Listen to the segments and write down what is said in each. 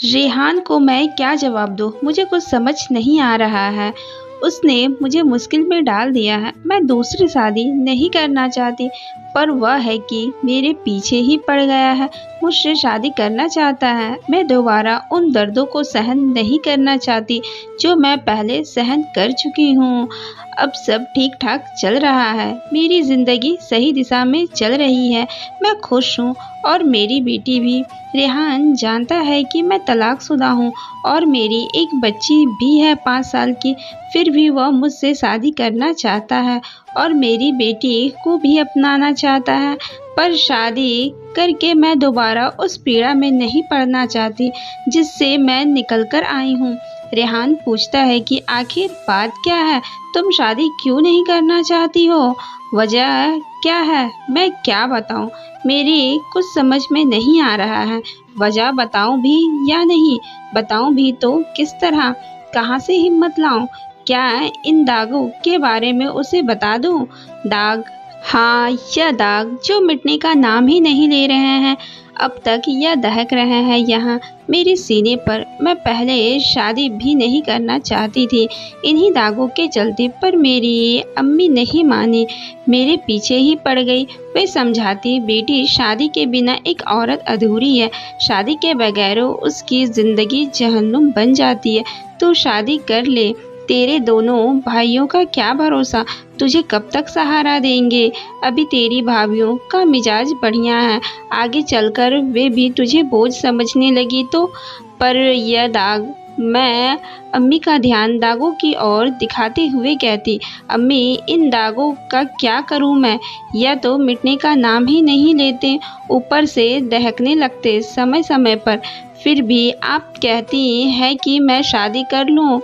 रेहान को मैं क्या जवाब दूँ? मुझे कुछ समझ नहीं आ रहा है। उसने मुझे मुश्किल में डाल दिया है। मैं दूसरी शादी नहीं करना चाहती, पर वह है कि मेरे पीछे ही पड़ गया है। मुझसे शादी करना चाहता है। मैं दोबारा उन दर्दों को सहन नहीं करना चाहती जो मैं पहले सहन कर चुकी हूँ। अब सब ठीक-ठाक चल रहा है। मेरी ज़िंदगी सही दिशा में चल रही है। मैं खुश हूँ और मेरी बेटी भी। रेहान जानता है कि मैं तलाकशुदा हूँ और मेरी एक बच्ची भी है 5 साल की। फिर भी वह मुझसे शादी करना चाहता है और मेरी बेटी को भी अपनाना चाहता है। पर शादी करके मैं दोबारा उस पीड़ा में नहीं पड़ना चाहती जिससे मैं निकल कर आई हूँ। रेहान पूछता है कि आखिर बात क्या है? तुम शादी क्यों नहीं करना चाहती हो? वजह क्या है? मैं क्या बताऊँ? मेरी कुछ समझ में नहीं आ रहा है। वजह बताऊँ भी या नहीं? बताऊँ भी तो किस तरह? कहाँ से हिम्मत लाऊँ? क्या इन दागों के बारे में उसे बता दूँ? दाग, हाँ, यह दाग जो मिटने का नाम ही नहीं ले रहे हैं। अब तक यह दहक रहे हैं यहाँ मेरे सीने पर। मैं पहले शादी भी नहीं करना चाहती थी इन्हीं दागों के चलते, पर मेरी अम्मी नहीं मानी, मेरे पीछे ही पड़ गई। वे समझाती, बेटी शादी के बिना एक औरत अधूरी है। शादी के बगैर उसकी ज़िंदगी जहन्नुम बन जाती है। तू शादी कर ले। तेरे दोनों भाइयों का क्या भरोसा, तुझे कब तक सहारा देंगे? अभी तेरी भाभीयों का मिजाज बढ़िया है, आगे चलकर वे भी तुझे बोझ समझने लगी तो। पर यह दाग, मैं अम्मी का ध्यान दागों की ओर दिखाते हुए कहती, अम्मी इन दागों का क्या करूं मैं? यह तो मिटने का नाम ही नहीं लेते, ऊपर से दहकने लगते समय समय पर। फिर भी आप कहती हैं कि मैं शादी कर लूं।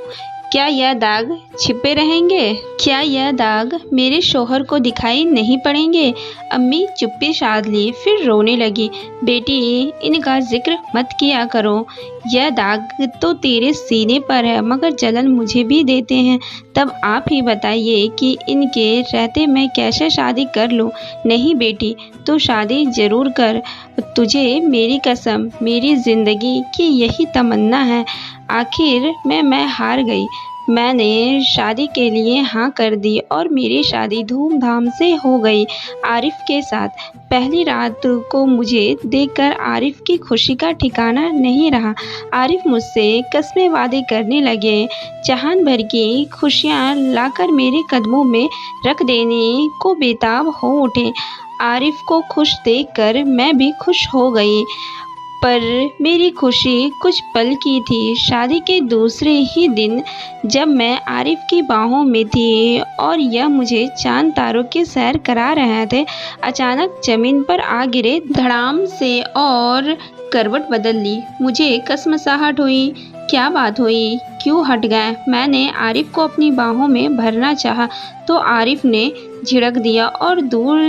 क्या यह दाग छिपे रहेंगे? क्या यह दाग मेरे शौहर को दिखाई नहीं पड़ेंगे? अम्मी चुप्पी साध ली, फिर रोने लगी। बेटी इनका जिक्र मत किया करो। यह दाग तो तेरे सीने पर है, मगर जलन मुझे भी देते हैं। तब आप ही बताइए कि इनके रहते मैं कैसे शादी कर लूं? नहीं बेटी, तू शादी जरूर कर। तुझे मेरी कसम, मेरी जिंदगी की यही तमन्ना है। आखिर में मैं हार गई। मैंने शादी के लिए हाँ कर दी और मेरी शादी धूमधाम से हो गई आरिफ के साथ। पहली रात को मुझे देखकर आरिफ की खुशी का ठिकाना नहीं रहा। आरिफ मुझसे कस्में वादे करने लगे, जहान भर की खुशियाँ लाकर मेरे कदमों में रख देने को बेताब हो उठे। आरिफ को खुश देखकर मैं भी खुश हो गई, पर मेरी खुशी कुछ पल की थी। शादी के दूसरे ही दिन जब मैं आरिफ की बाहों में थी और यह मुझे चांद तारों की सैर करा रहे थे, अचानक जमीन पर आ गिरे धड़ाम से और करवट बदल ली। मुझे कसमसाहट हुई। क्या बात हुई? क्यों हट गए? मैंने आरिफ को अपनी बाहों में भरना चाहा तो आरिफ ने झिड़क दिया और दूर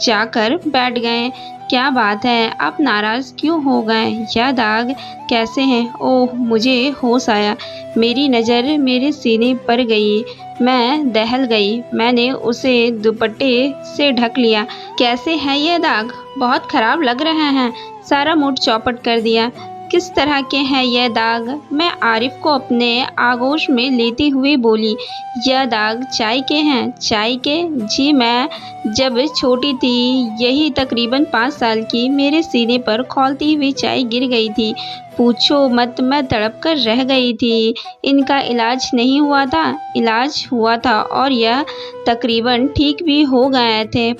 जाकर बैठ गए। क्या बात है, आप नाराज क्यों हो गए? यह दाग कैसे हैं? ओह, मुझे होश आया। मेरी नज़र मेरे सीने पर गई। मैं दहल गई। मैंने उसे दुपट्टे से ढक लिया। कैसे हैं ये दाग? बहुत खराब लग रहे हैं। सारा मूड चौपट कर दिया। किस तरह के हैं यह दाग? मैं आरिफ को अपने आगोश में लेते हुए बोली, यह दाग चाय के हैं। चाय के? जी, मैं जब छोटी थी, यही तकरीबन 5 साल की, मेरे सीने पर खौलती हुई चाय गिर गई थी। पूछो मत, मैं तड़प कर रह गई थी। इनका इलाज नहीं हुआ था? इलाज हुआ था और यह तकरीबन ठीक भी हो गए थे।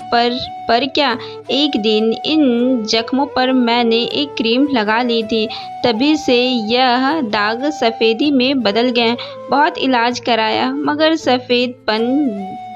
पर क्या? एक दिन इन जख्मों पर मैंने एक क्रीम लगा ली थी, तभी से यह दाग सफ़ेदी में बदल गए। बहुत इलाज कराया, मगर सफ़ेदपन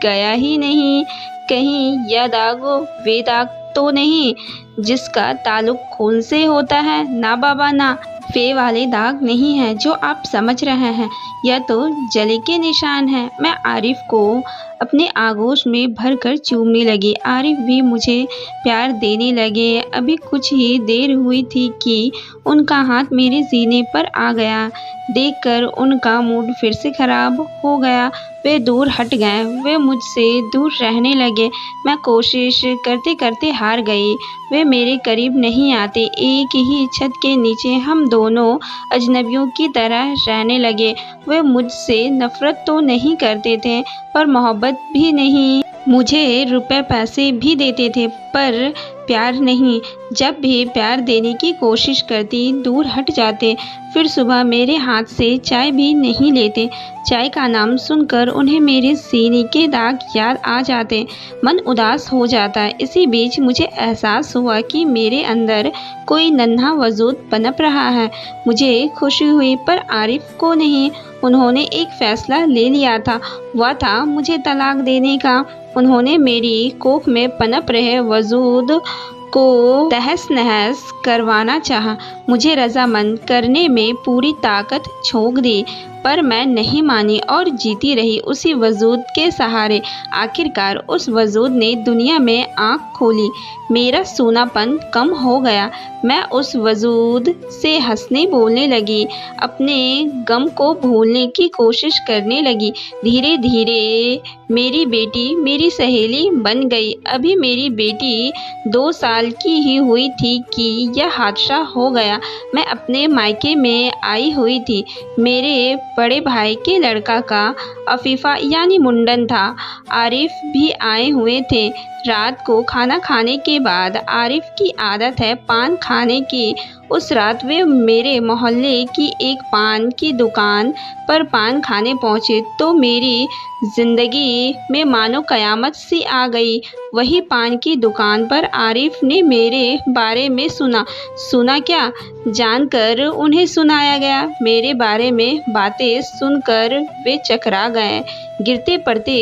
गया ही नहीं। कहीं यह दाग वे दाग तो नहीं जिसका ताल्लुक खून से होता है? ना बाबा ना, वे वाले दाग नहीं हैं जो आप समझ रहे हैं। यह तो जले के निशान हैं। मैं आरिफ को अपने आगोश में भरकर चूमने लगी। आरिफ भी मुझे प्यार देने लगे। अभी कुछ ही देर हुई थी कि उनका हाथ मेरे सीने पर आ गया। देखकर उनका मूड फिर से खराब हो गया। वे दूर हट गए। वे मुझसे दूर रहने लगे। मैं कोशिश करते करते हार गई। वे मेरे करीब नहीं आते। एक ही छत के नीचे हम दोनों अजनबियों की तरह रहने लगे। वे मुझसे नफरत तो नहीं करते थे, पर मोहब्बत भी नहीं। मुझे रुपए पैसे भी देते थे, पर प्यार नहीं। जब भी प्यार देने की कोशिश करती, दूर हट जाते। फिर सुबह मेरे हाथ से चाय भी नहीं लेते। चाय का नाम सुनकर उन्हें मेरे सीने के दाग याद आ जाते। मन उदास हो जाता। इसी बीच मुझे एहसास हुआ कि मेरे अंदर कोई नन्हा वजूद पनप रहा है। मुझे खुशी हुई, पर आरिफ को नहीं। उन्होंने एक फैसला ले लिया था। वह था मुझे तलाक देने का। उन्होंने मेरी कोख में पनप रहे वजूद को तहस नहस करवाना चाहा। मुझे रजामंद करने में पूरी ताकत झोंक दी, पर मैं नहीं मानी और जीती रही उसी वजूद के सहारे। आखिरकार उस वजूद ने दुनिया में आँख खोली। मेरा सूनापन कम हो गया। मैं उस वजूद से हंसने बोलने लगी। अपने गम को भूलने की कोशिश करने लगी। धीरे धीरे मेरी बेटी मेरी सहेली बन गई। अभी मेरी बेटी 2 साल की ही हुई थी कि यह हादसा हो गया। मैं अपने मायके में आई हुई थी। मेरे बड़े भाई के लड़का का अफीफा यानी मुंडन था। आरिफ भी आए हुए थे। रात को खाना खाने के बाद आरिफ की आदत है पान खाने की। उस रात वे मेरे मोहल्ले की एक पान की दुकान पर पान खाने पहुँचे तो मेरी ज़िंदगी में मानो कयामत सी आ गई। वही पान की दुकान पर आरिफ ने मेरे बारे में सुना क्या जानकर उन्हें सुनाया गया। मेरे बारे में बातें सुनकर वे चकरा गए। गिरते पड़ते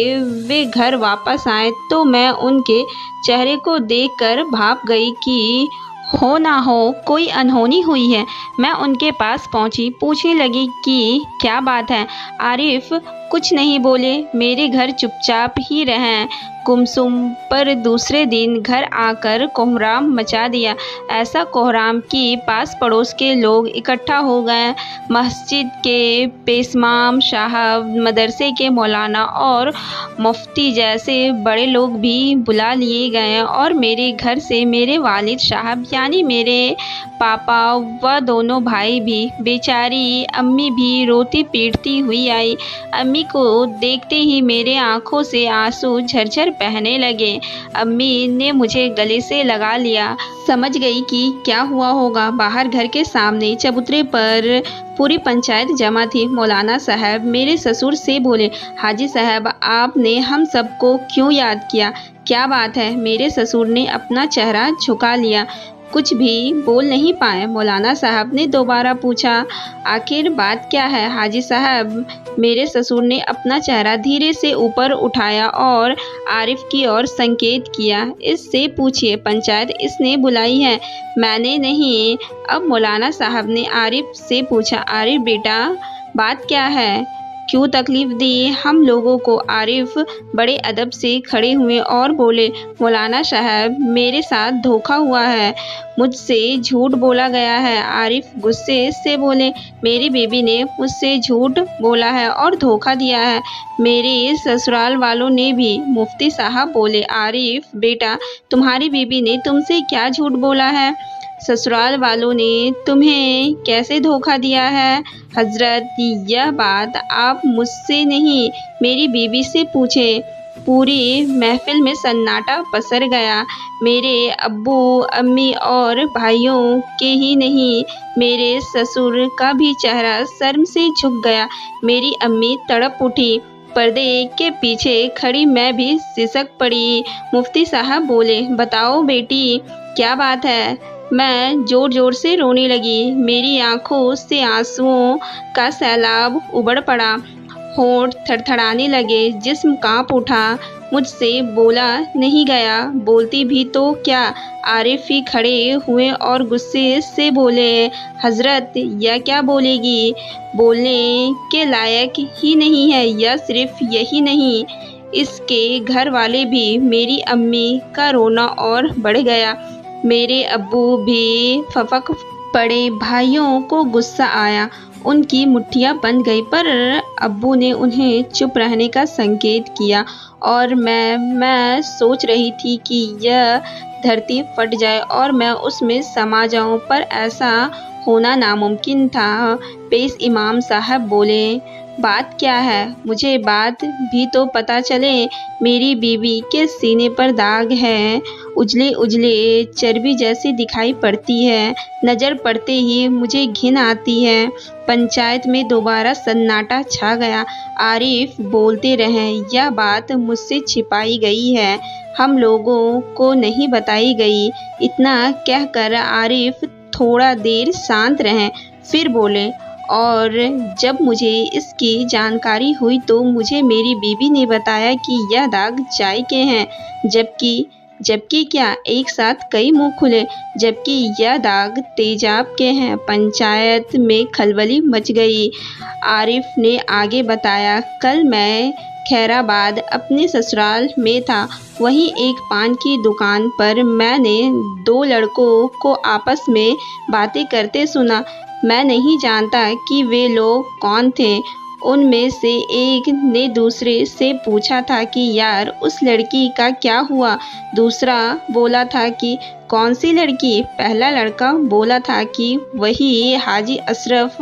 वे घर वापस आए तो मैं उनके चेहरे को देखकर भाप गई कि हो ना हो कोई अनहोनी हुई है। मैं उनके पास पहुंची, पूछने लगी कि क्या बात है। आरिफ कुछ नहीं बोले। मेरे घर चुपचाप ही रहें। गुमसुम पर दूसरे दिन घर आकर कोहराम मचा दिया। ऐसा कोहराम कि पास पड़ोस के लोग इकट्ठा हो गए। मस्जिद के पेशमाम साहब, मदरसे के मौलाना और मुफ्ती जैसे बड़े लोग भी बुला लिए गए और मेरे घर से मेरे वालिद साहब यानी मेरे पापा व दोनों भाई भी। बेचारी अम्मी भी रोती पीटती हुई आई। अम्मी को देखते ही मेरे आंखों से आंसू झरझर बहने लगे। अम्मी ने मुझे गले से लगा लिया। समझ गई कि क्या हुआ होगा। बाहर घर के सामने चबूतरे पर पूरी पंचायत जमा थी। मौलाना साहब मेरे ससुर से बोले, हाजी साहब आपने हम सबको क्यों याद किया? क्या बात है? मेरे ससुर ने अपना चेहरा झुका लिया, कुछ भी बोल नहीं पाए। मौलाना साहब ने दोबारा पूछा, आखिर बात क्या है हाजी साहब? मेरे ससुर ने अपना चेहरा धीरे से ऊपर उठाया और आरिफ की ओर संकेत किया। इससे पूछिए, पंचायत इसने बुलाई है, मैंने नहीं। अब मौलाना साहब ने आरिफ से पूछा, आरिफ बेटा बात क्या है, क्यों तकलीफ दी हम लोगों को? आरिफ बड़े अदब से खड़े हुए और बोले, मौलाना साहब मेरे साथ धोखा हुआ है, मुझसे झूठ बोला गया है। आरिफ गुस्से से बोले, मेरी बीबी ने मुझसे झूठ बोला है और धोखा दिया है, मेरे ससुराल वालों ने भी। मुफ्ती साहब बोले, आरिफ बेटा तुम्हारी बीबी ने तुमसे क्या झूठ बोला है? ससुराल वालों ने तुम्हें कैसे धोखा दिया है? हजरत यह बात आप मुझसे नहीं मेरी बीबी से पूछे। पूरी महफिल में सन्नाटा पसर गया। मेरे अब्बू अम्मी और भाइयों के ही नहीं, मेरे ससुर का भी चेहरा शर्म से झुक गया। मेरी अम्मी तड़प उठी। पर्दे के पीछे खड़ी मैं भी सिसक पड़ी। मुफ्ती साहब बोले, बताओ बेटी क्या बात है? मैं जोर जोर से रोने लगी। मेरी आंखों से आंसुओं का सैलाब उबड़ पड़ा। होंठ थरथराने लगे, जिस्म कांप उठा। मुझसे बोला नहीं गया। बोलती भी तो क्या? आरिफ ही खड़े हुए और गुस्से से बोले, हजरत यह क्या बोलेगी? बोलने के लायक ही नहीं है। यह सिर्फ यही नहीं, इसके घर वाले भी, मेरी अम्मी का रोना और बढ़ गया। मेरे अब्बू भी फपक पड़े। भाइयों को गुस्सा आया, उनकी मुट्ठियाँ बंध गई, पर अब्बू ने उन्हें चुप रहने का संकेत किया। और मैं सोच रही थी कि यह धरती फट जाए और मैं उसमें समा जाऊं, पर ऐसा होना नामुमकिन था। पेश इमाम साहब बोले, बात क्या है? मुझे बात भी तो पता चले। मेरी बीवी के सीने पर दाग है, उजले उजले चर्बी जैसी दिखाई पड़ती है। नज़र पड़ते ही मुझे घिन आती है। पंचायत में दोबारा सन्नाटा छा गया। आरिफ बोलते रहे, यह बात मुझसे छिपाई गई है, हम लोगों को नहीं बताई गई। इतना कहकर आरिफ थोड़ा देर शांत रहे, फिर बोले, और जब मुझे इसकी जानकारी हुई तो मुझे मेरी बीवी ने बताया कि यह दाग चाय के हैं, जबकि क्या, एक साथ कई मुंह खुले, जबकि यह दाग तेजाब के हैं। पंचायत में खलबली मच गई। आरिफ ने आगे बताया, कल मैं खैराबाद अपने ससुराल में था। वहीं एक पान की दुकान पर मैंने दो लड़कों को आपस में बातें करते सुना। मैं नहीं जानता कि वे लोग कौन थे। उनमें से एक ने दूसरे से पूछा था कि यार उस लड़की का क्या हुआ। दूसरा बोला था कि कौन सी लड़की? पहला लड़का बोला था कि वही हाजी अशरफ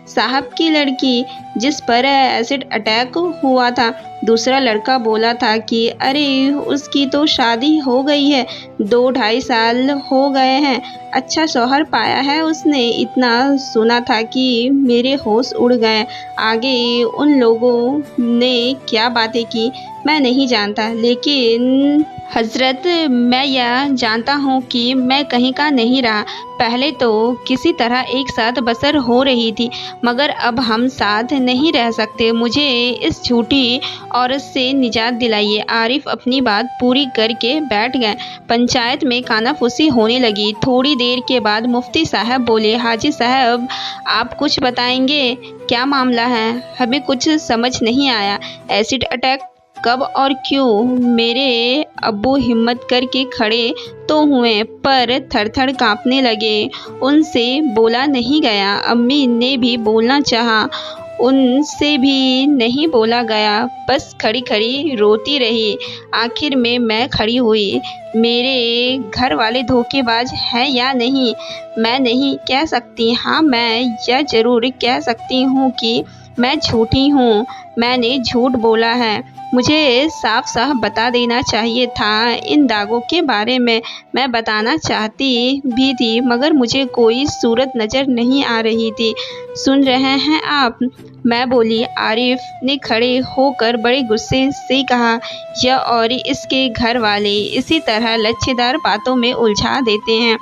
साहब की लड़की जिस पर एसिड अटैक हुआ था। दूसरा लड़का बोला था कि अरे उसकी तो शादी हो गई है, 2-2.5 साल हो गए हैं, अच्छा शौहर पाया है उसने। इतना सुना था कि मेरे होश उड़ गए। आगे उन लोगों ने क्या बातें की मैं नहीं जानता, लेकिन हजरत मैं यह जानता हूँ कि मैं कहीं का नहीं रहा। पहले तो किसी तरह एक साथ बसर हो रही थी, मगर अब हम साथ नहीं रह सकते। मुझे इस झूठी औरत से निजात दिलाइए। आरिफ अपनी बात पूरी करके बैठ गए। पंचायत में कानाफूसी होने लगी। थोड़ी देर के बाद मुफ्ती साहब बोले, हाजी साहब आप कुछ बताएंगे? क्या मामला है? हमें कुछ समझ नहीं आया। एसिड अटैक कब और क्यों? मेरे अब्बू हिम्मत करके खड़े तो हुए, पर थर-थर कांपने लगे। उनसे बोला नहीं गया। अम्मी ने भी बोलना चाहा, उनसे भी नहीं बोला गया। बस खड़ी खड़ी रोती रही। आखिर में मैं खड़ी हुई। मेरे घर वाले धोखेबाज हैं या नहीं, मैं नहीं कह सकती। हाँ, मैं यह ज़रूर कह सकती हूँ कि मैं झूठी हूँ। मैंने झूठ बोला है। मुझे साफ साफ बता देना चाहिए था इन दागों के बारे में। मैं बताना चाहती भी थी, मगर मुझे कोई सूरत नज़र नहीं आ रही थी। सुन रहे हैं आप? मैं बोली। आरिफ ने खड़े होकर बड़े गुस्से से कहा, यह और इसके घर वाले इसी तरह लच्छेदार बातों में उलझा देते हैं।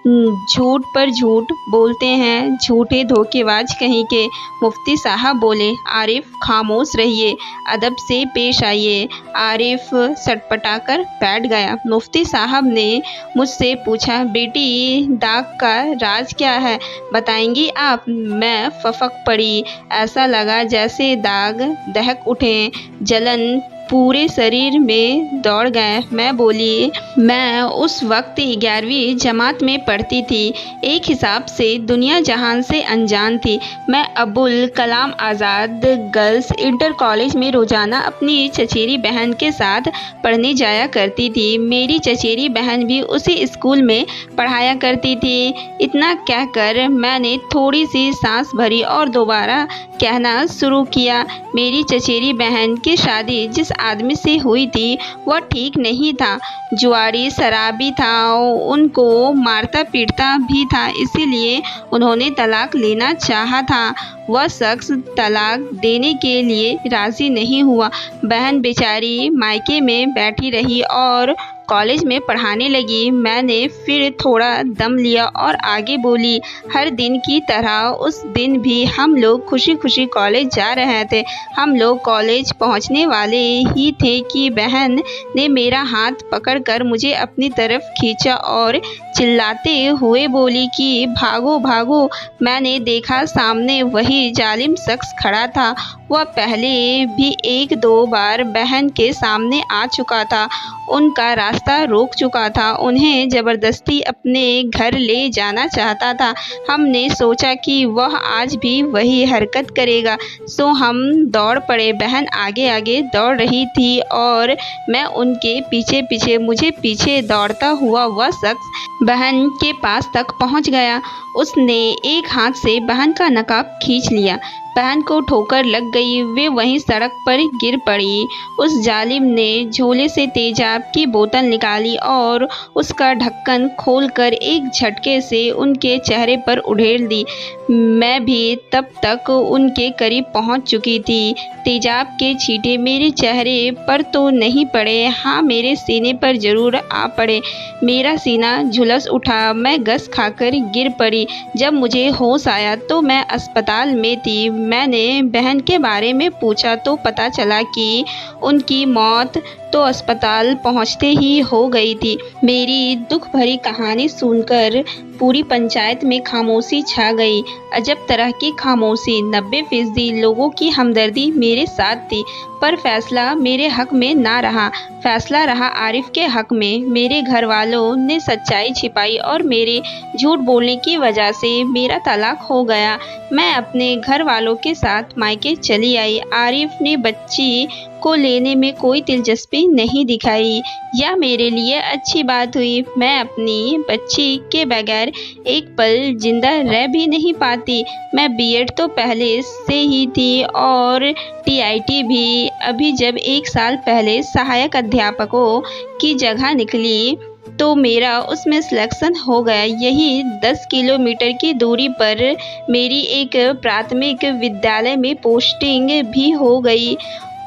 झूठ पर झूठ बोलते हैं, झूठे धोखेबाज कहीं के। मुफ्ती साहब बोले, आरिफ खामोश रहिए, अदब से पेश आइए। आरिफ सटपटाकर बैठ गया। मुफ्ती साहब ने मुझसे पूछा, बेटी दाग का राज क्या है, बताएंगी आप? मैं फफक पड़ी। ऐसा लगा जैसे दाग दहक उठे, जलन पूरे शरीर में दौड़ गए। मैं बोली, मैं उस वक्त 11वीं जमात में पढ़ती थी। एक हिसाब से दुनिया जहान से अनजान थी। मैं Abul Kalam Azad girls inter college में रोज़ाना अपनी चचेरी बहन के साथ पढ़ने जाया करती थी। मेरी चचेरी बहन भी उसी स्कूल में पढ़ाया करती थी। इतना कहकर मैंने थोड़ी सी सांस भरी और दोबारा कहना शुरू किया, मेरी चचेरी बहन की शादी जिस आदमी से हुई थी वह ठीक नहीं था, जुआरी शराबी था, उनको मारता पीटता भी था, इसीलिए उन्होंने तलाक लेना चाहा था। वह शख्स तलाक देने के लिए राज़ी नहीं हुआ। बहन बेचारी मायके में बैठी रही और कॉलेज में पढ़ाने लगी। मैंने फिर थोड़ा दम लिया और आगे बोली, हर दिन की तरह उस दिन भी हम लोग खुशी खुशी कॉलेज जा रहे थे। हम लोग कॉलेज पहुंचने वाले ही थे कि बहन ने मेरा हाथ पकड़कर मुझे अपनी तरफ खींचा और चिल्लाते हुए बोली कि भागो भागो। मैंने देखा सामने वही जालिम शख्स खड़ा था। वह पहले भी 1-2 बार बहन के सामने आ चुका था, उनका रास्ता रोक चुका था, उन्हें ज़बरदस्ती अपने घर ले जाना चाहता था। हमने सोचा कि वह आज भी वही हरकत करेगा, सो हम दौड़ पड़े। बहन आगे-आगे दौड़ रही थी और मैं उनके पीछे-पीछे। मुझे पीछे दौड़ता हुआ वह शख्स बहन के पास तक पहुंच गया। उसने एक हाथ से बहन का नकाब खींच लिया। बहन को ठोकर लग गई, वे वहीं सड़क पर गिर पड़ी। उस जालिम ने झोले से तेजाब की बोतल निकाली और उसका ढक्कन खोलकर एक झटके से उनके चेहरे पर उड़ेल दी। मैं भी तब तक उनके करीब पहुंच चुकी थी। तेजाब के छींटे मेरे चेहरे पर तो नहीं पड़े, हाँ मेरे सीने पर जरूर आ पड़े। मेरा सीना झुलस उठा, मैं गस खाकर गिर पड़ी। जब मुझे होश आया तो मैं अस्पताल में थी। मैंने बहन के बारे में पूछा तो पता चला कि उनकी मौत तो अस्पताल पहुंचते ही हो गई थी। मेरी दुख भरी कहानी सुनकर पूरी पंचायत में खामोशी छा गई। अजब तरह की खामोशी। 90% लोगों की हमदर्दी मेरे साथ थी, पर फैसला मेरे हक में ना रहा। फैसला रहा आरिफ के हक में। मेरे घर वालों ने सच्चाई छिपाई और मेरे झूठ बोलने की वजह से मेरा तलाक हो गया। मैं अपने घर वालों के साथ मायके चली आई। आरिफ ने बच्ची को लेने में कोई दिलचस्पी नहीं दिखाई। यह मेरे लिए अच्छी बात हुई। मैं अपनी बच्ची के बगैर एक पल जिंदा रह भी नहीं पाती। मैं बीएड तो पहले से ही थी और टीआईटी भी। अभी जब 1 साल पहले सहायक अध्यापकों की जगह निकली तो मेरा उसमें सिलेक्शन हो गया। यही 10 किलोमीटर की दूरी पर मेरी एक प्राथमिक विद्यालय में पोस्टिंग भी हो गई।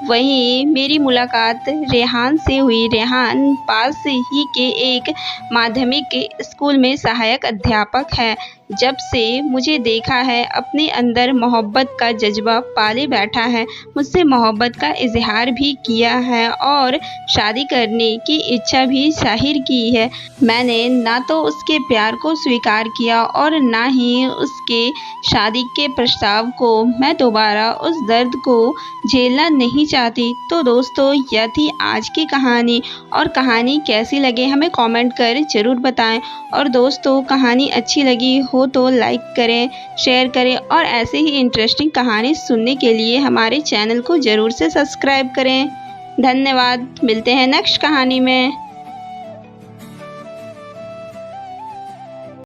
वहीं मेरी मुलाकात रेहान से हुई। रेहान पास ही के एक माध्यमिक स्कूल में सहायक अध्यापक है। जब से मुझे देखा है अपने अंदर मोहब्बत का जज्बा पाले बैठा है। मुझसे मोहब्बत का इजहार भी किया है और शादी करने की इच्छा भी जाहिर की है। मैंने ना तो उसके प्यार को स्वीकार किया और ना ही उसके शादी के प्रस्ताव को। मैं दोबारा उस दर्द को झेलना नहीं चाहती। तो दोस्तों, यह थी आज की कहानी। और कहानी कैसी लगे हमें कमेंट कर ज़रूर बताएं। और दोस्तों, कहानी अच्छी लगी हो तो लाइक करें, शेयर करें और ऐसे ही इंटरेस्टिंग कहानी सुनने के लिए हमारे चैनल को ज़रूर से सब्सक्राइब करें। धन्यवाद। मिलते हैं नेक्स्ट कहानी में।